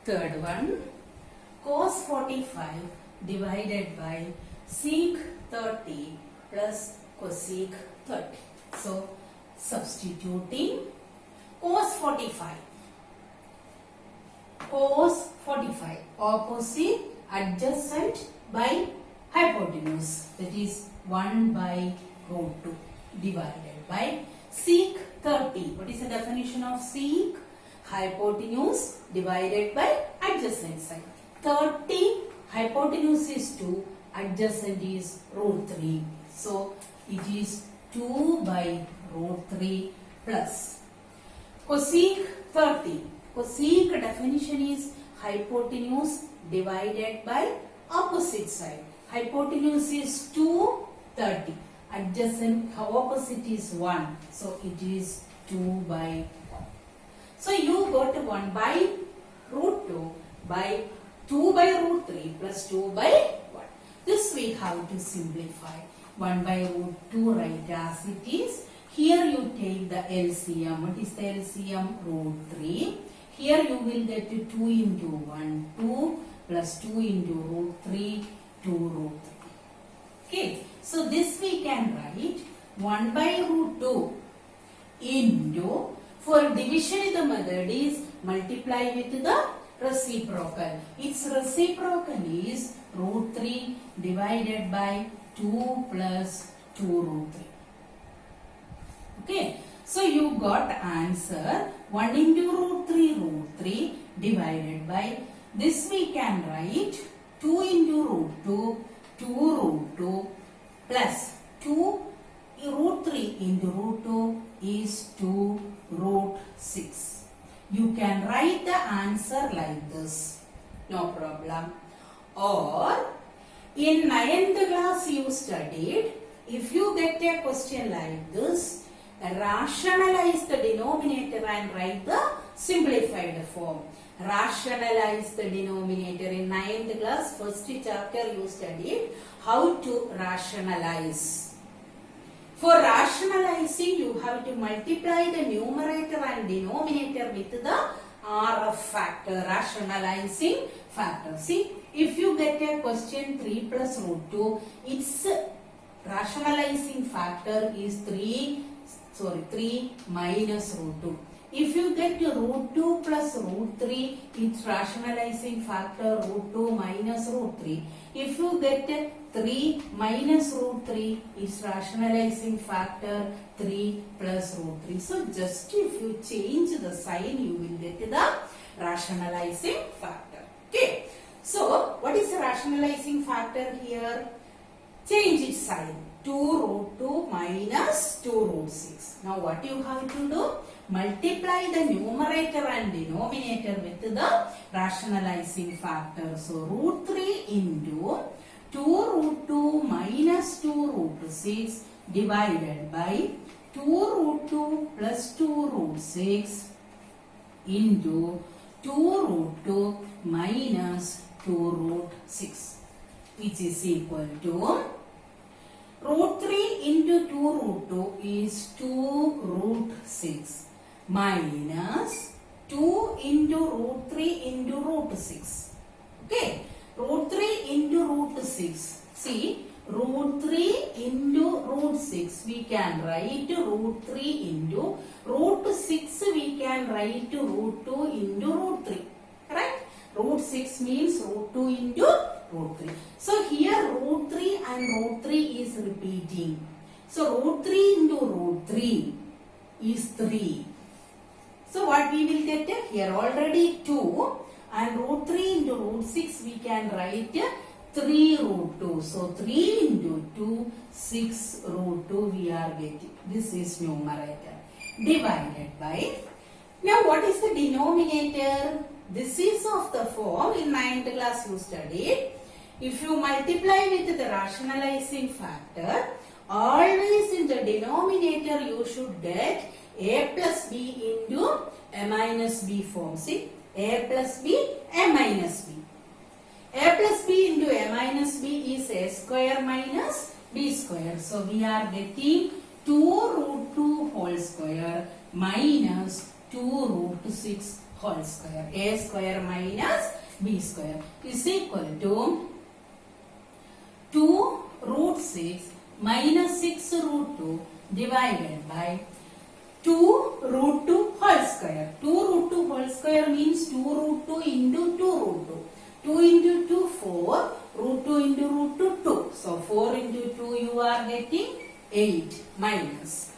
Third one, cos 45 divided by sec 30 plus cosec 30. So, substituting cos 45, opposite adjacent by hypotenuse, that is 1 by root 2 divided by sec 30. What is the definition of sec? Hypotenuse divided by adjacent side. 30 hypotenuse is 2, adjacent is root 3. So, it is 2 by root 3 plus cosec 30. Cosec definition is hypotenuse divided by opposite side. Hypotenuse is 2, 30. Adjacent opposite is 1. So, it is 2 by 1. So, you got 1 by root 2 by 2 by root 3 plus 2 by 1. This we have to simplify. 1 by root 2 write as it is. Here you take the LCM. What is the LCM? Root 3. Here you will get 2 into 1, 2 plus 2 into root 3, 2 root 3. Okay. So, this we can write 1 by root 2 into, for division the method is multiply with the reciprocal. Its reciprocal is root 3 divided by 2 plus 2 root 3. Okay. So, you got answer 1 into root 3 divided by, this we can write 2 into root 2, 2 root 2 plus 2 root 3 into root 2 is 2 root 6. You can write the answer like this. No problem. Or in 9th class you studied, if you get a question like this, rationalize the denominator and write the simplified form. Rationalize the denominator. In 9th class, first chapter you studied how to rationalize. For rationalizing, you have to multiply the numerator and denominator with the RF factor, rationalizing factor. See, if you get a question 3 plus root 2, its rationalizing factor is 3 minus root 2. If you get root 2 plus root 3, its rationalizing factor root 2 minus root 3. If you get 3 minus root 3, its rationalizing factor 3 plus root 3. So, just if you change the sign, you will get the rationalizing factor. Okay. So, what is the rationalizing factor here? Change its sign. 2 root 2 minus 2 root 6. Now, what you have to do? Multiply the numerator and denominator with the rationalizing factor. So, root 3 into 2 root 2 minus 2 root 6 divided by 2 root 2 plus 2 root 6 into 2 root 2 minus 2 root 6, which is equal to root 3 into 2 root 2 is 2 root 6 minus 2 into root 3 into root 6. Okay. Root 3 into root 6. See, root 3 into root 6 we can write root 3 into root 6 we can write root 2 into root 3. Correct? Root 6 means root 2 into root 3. So, here root 3 and root 3 is repeating. So, root 3 into root 3 is 3. So, what we will get here? Already 2 and root 3 into root 6 we can write 3 root 2. So, 3 into 2, 6 root 2 we are getting. This is numerator. Divided by. Now, what is the denominator? This is of the form in 9th class you studied. If you multiply with the rationalizing factor, always in the denominator you should get a plus b into a minus b form. See, a plus b, a minus b. A plus b into a minus b is a square minus b square. So, we are getting 2 root 2 whole square minus 2 root 6 whole square. A square minus B square is equal to 2 root 6 minus 6 root 2 divided by 2 root 2 whole square. 2 root 2 whole square means 2 root 2 into 2 root 2. 2 into 2, 4. Root 2 into root 2, 2. So 4 into 2 you are getting 8 minus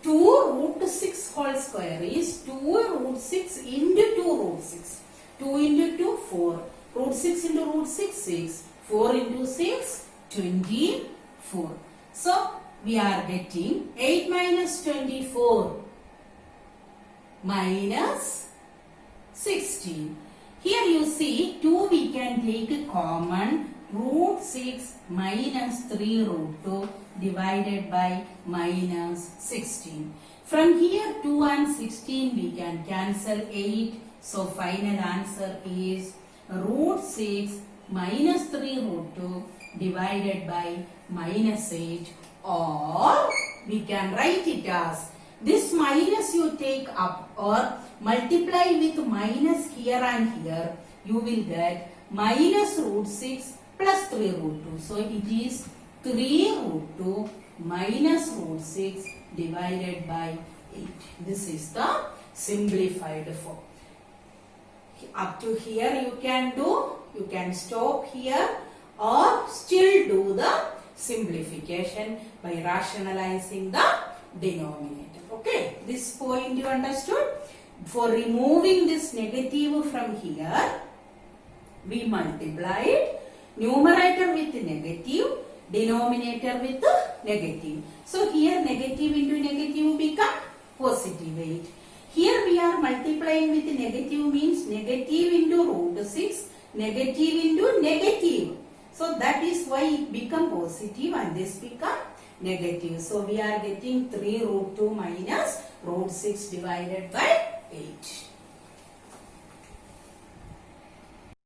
2 root 6 whole square is 2 root 6 into 2 root 6. 2 into 2, 4. Root 6 into root 6, 6. 4 into 6, 24. So we are getting 8 minus 24 minus 16. Here you see 2 we can take a common, root 6 minus 3 root 2 divided by minus 16. From here 2 and 16 we can cancel 8. So final answer is root 6 minus 3 root 2 divided by minus 8, or we can write it as this minus you take up or multiply with minus here and here, you will get minus root 6 plus 3 root 2. So it is 3 root 2 minus root 6 divided by 8. This is the simplified form. Up to here you can do, you can stop here or still do the simplification by rationalizing the denominator. Okay, this point you understood? For removing this negative from here, we multiplied numerator with negative, denominator with negative. So here negative into negative become positive 8. Here we are multiplying with negative means negative into root 6, negative into negative. So that is why it become positive and this become negative. So we are getting 3 root 2 minus root 6 divided by 8.